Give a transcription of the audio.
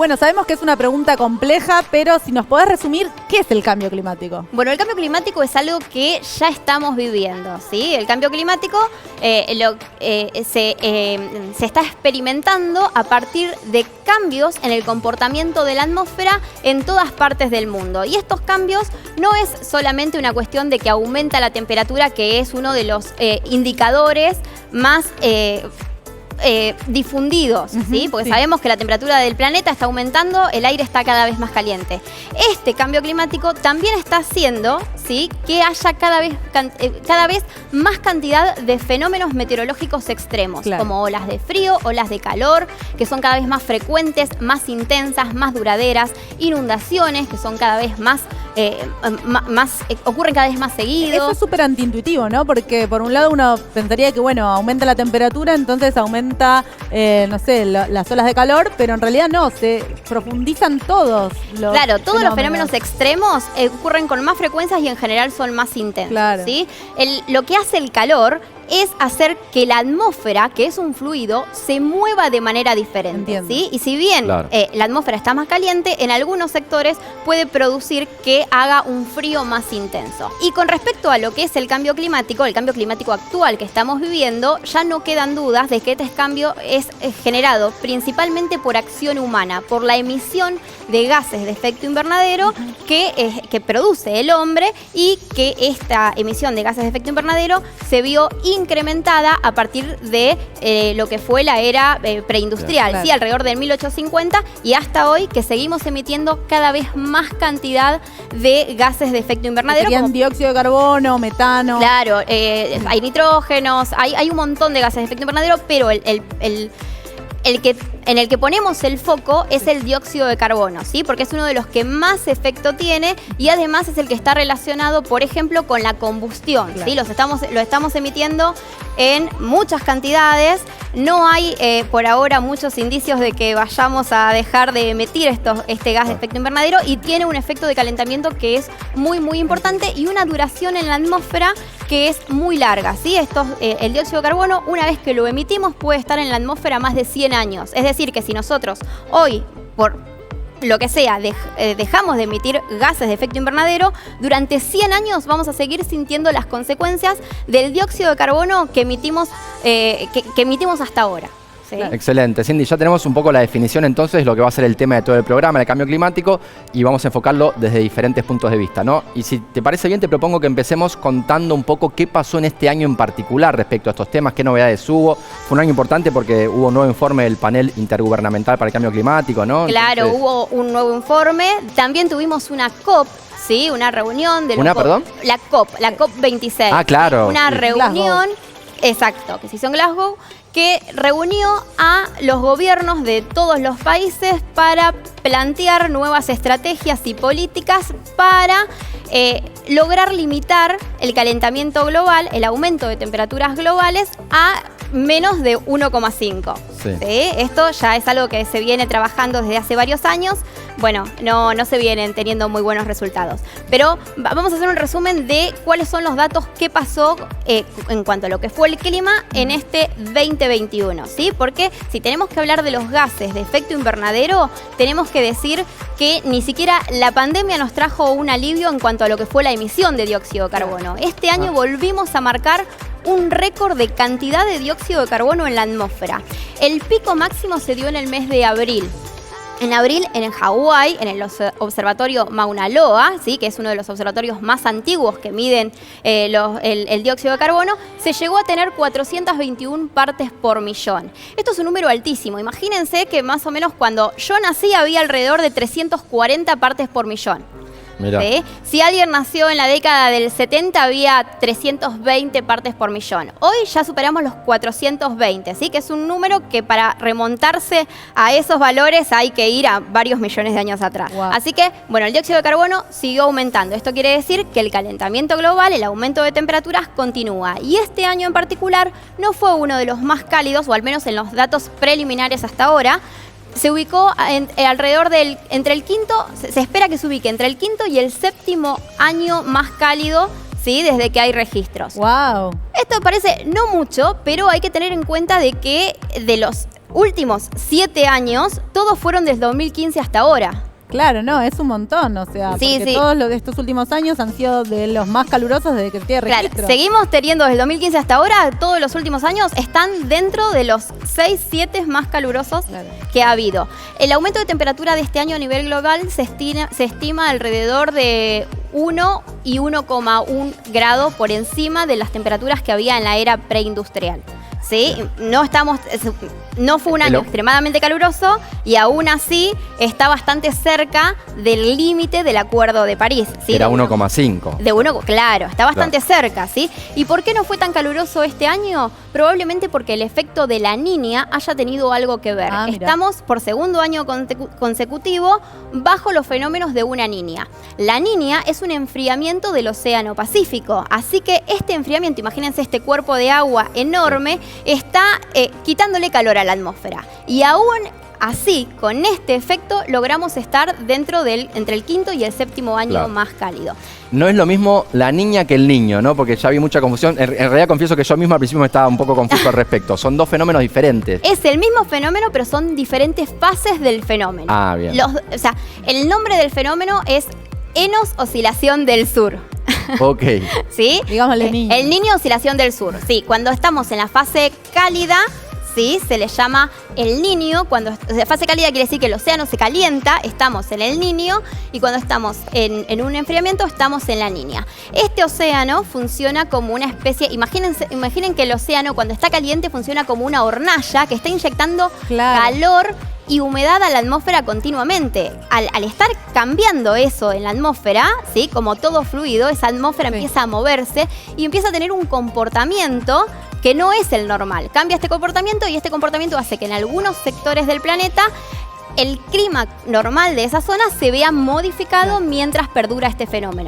Bueno, sabemos que es una pregunta compleja, pero si nos podés resumir, ¿qué es el cambio climático? Bueno, el cambio climático es algo que ya estamos viviendo, ¿sí? El cambio climático se está experimentando a partir de cambios en el comportamiento de la atmósfera en todas partes del mundo. Y estos cambios no es solamente una cuestión de que aumenta la temperatura, que es uno de los indicadores más difundidos, ¿sí? Porque sabemos que la temperatura del planeta está aumentando, el aire está cada vez más caliente. Este cambio climático también está haciendo, ¿sí?, que haya cada vez más cantidad de fenómenos meteorológicos extremos, como olas de frío, olas de calor, que son cada vez más frecuentes, más intensas, más duraderas, inundaciones, que son cada vez más ocurren cada vez más seguido. Eso es súper antiintuitivo, ¿no? Porque por un lado uno pensaría que, bueno, aumenta la temperatura, entonces aumenta, no sé, las olas de calor, pero en realidad no, se profundizan todos los todos los fenómenos extremos ocurren con más frecuencias y en general son más intensos, ¿sí? Lo que hace el calor es hacer que la atmósfera, que es un fluido, se mueva de manera diferente, ¿sí? Y si bien la atmósfera está más caliente, en algunos sectores puede producir que haga un frío más intenso. Y con respecto a lo que es el cambio climático actual que estamos viviendo, ya no quedan dudas de que este cambio es generado principalmente por acción humana, por la emisión de gases de efecto invernadero que produce el hombre, y que esta emisión de gases de efecto invernadero se vio incrementada a partir de lo que fue la era preindustrial, ¿sí? Alrededor del 1850 y hasta hoy, que seguimos emitiendo cada vez más cantidad de gases de efecto invernadero. Como dióxido de carbono, metano. Claro, hay nitrógenos, hay un montón de gases de efecto invernadero, pero en el que ponemos el foco es el dióxido de carbono, ¿sí? Porque es uno de los que más efecto tiene y además es el que está relacionado, por ejemplo, con la combustión, ¿sí? Lo estamos emitiendo en muchas cantidades. No hay por ahora muchos indicios de que vayamos a dejar de emitir este gas de efecto invernadero, y tiene un efecto de calentamiento que es muy, muy importante y una duración en la atmósfera que es muy larga, ¿sí? El dióxido de carbono, una vez que lo emitimos, puede estar en la atmósfera más de 100 años. Es decir, que si nosotros hoy, por lo que sea, dejamos de emitir gases de efecto invernadero, durante 100 años vamos a seguir sintiendo las consecuencias del dióxido de carbono que emitimos hasta ahora. ¿Sí? Excelente. Cindy, ya tenemos un poco la definición entonces de lo que va a ser el tema de todo el programa, el cambio climático, y vamos a enfocarlo desde diferentes puntos de vista, ¿no? Y si te parece bien, te propongo que empecemos contando un poco qué pasó en este año en particular respecto a estos temas, qué novedades hubo. Fue un año importante porque hubo un nuevo informe del panel intergubernamental para el cambio climático, ¿no? Claro, entonces, hubo un nuevo informe. También tuvimos una COP, ¿sí? Una reunión de la COP 26. Ah, claro. Una reunión, exacto, que se hizo en Glasgow, que reunió a los gobiernos de todos los países para plantear nuevas estrategias y políticas para lograr limitar el calentamiento global, el aumento de temperaturas globales a menos de 1,5. Sí. Esto ya es algo que se viene trabajando desde hace varios años. Bueno, no se vienen teniendo muy buenos resultados. Pero vamos a hacer un resumen de cuáles son los datos que pasó en cuanto a lo que fue el clima en este 2021, ¿sí? Porque si tenemos que hablar de los gases de efecto invernadero, tenemos que decir que ni siquiera la pandemia nos trajo un alivio en cuanto a lo que fue la emisión de dióxido de carbono. Este año volvimos a marcar un récord de cantidad de dióxido de carbono en la atmósfera. El pico máximo se dio en el mes de abril. En abril, en Hawái, en el observatorio Mauna Loa, ¿sí?, que es uno de los observatorios más antiguos que miden el dióxido de carbono, se llegó a tener 421 partes por millón. Esto es un número altísimo. Imagínense que más o menos cuando yo nací había alrededor de 340 partes por millón. ¿Sí? Si alguien nació en la década del 70 había 320 partes por millón. Hoy ya superamos los 420, ¿sí? Que es un número que para remontarse a esos valores hay que ir a varios millones de años atrás. Así que, bueno, el dióxido de carbono siguió aumentando. Esto quiere decir que el calentamiento global, el aumento de temperaturas continúa. Y este año en particular no fue uno de los más cálidos, o al menos en los datos preliminares hasta ahora. Se ubicó alrededor entre el quinto, se espera que se ubique entre el quinto y el séptimo año más cálido, ¿sí?, desde que hay registros. ¡Wow! Esto parece no mucho, pero hay que tener en cuenta de que de los últimos 7 años, todos fueron desde 2015 hasta ahora. Claro, no, es un montón, o sea, Sí, porque sí. todos los de estos últimos años han sido de los más calurosos desde que se tiene Claro, registro. seguimos teniendo desde el 2015 hasta ahora, todos los últimos años están dentro de los 6, 7 más calurosos Claro. que ha habido. El aumento de temperatura de este año a nivel global se estima alrededor de 1 y 1,1 grado por encima de las temperaturas que había en la era preindustrial. ¿Sí? No fue un año extremadamente caluroso y aún así está bastante cerca del límite del Acuerdo de París. ¿Sí? Era 1,5. De 1, claro, está bastante cerca, ¿sí? ¿Y por qué no fue tan caluroso este año? Probablemente porque el efecto de la Niña haya tenido algo que ver. Ah, mira. Estamos por segundo año consecutivo bajo los fenómenos de una Niña. La Niña es un enfriamiento del Océano Pacífico, así que este enfriamiento, imagínense este cuerpo de agua enorme, está quitándole calor a la atmósfera. Y aún así, con este efecto, logramos estar dentro entre el quinto y el séptimo año Claro. más cálido. No es lo mismo la niña que el niño, ¿no? Porque ya vi mucha confusión. En realidad confieso que yo mismo al principio me estaba un poco confuso al respecto. Son dos fenómenos diferentes. Es el mismo fenómeno, pero son diferentes fases del fenómeno. Ah, bien. O sea, el nombre del fenómeno es Enos Oscilación del Sur. Ok. ¿Sí? Digámosle niño. El Niño Oscilación del Sur. Sí, cuando estamos en la fase cálida, sí, se le llama el Niño. O sea, fase cálida quiere decir que el océano se calienta, estamos en el Niño, y cuando estamos en un enfriamiento, estamos en la Niña. Este océano funciona como una especie, imaginen que el océano cuando está caliente funciona como una hornalla que está inyectando calor y humedad a la atmósfera continuamente. Al estar cambiando eso en la atmósfera, ¿sí? Como todo fluido, esa atmósfera empieza a moverse y empieza a tener un comportamiento que no es el normal. Cambia este comportamiento y este comportamiento hace que en algunos sectores del planeta el clima normal de esa zona se vea modificado mientras perdura este fenómeno.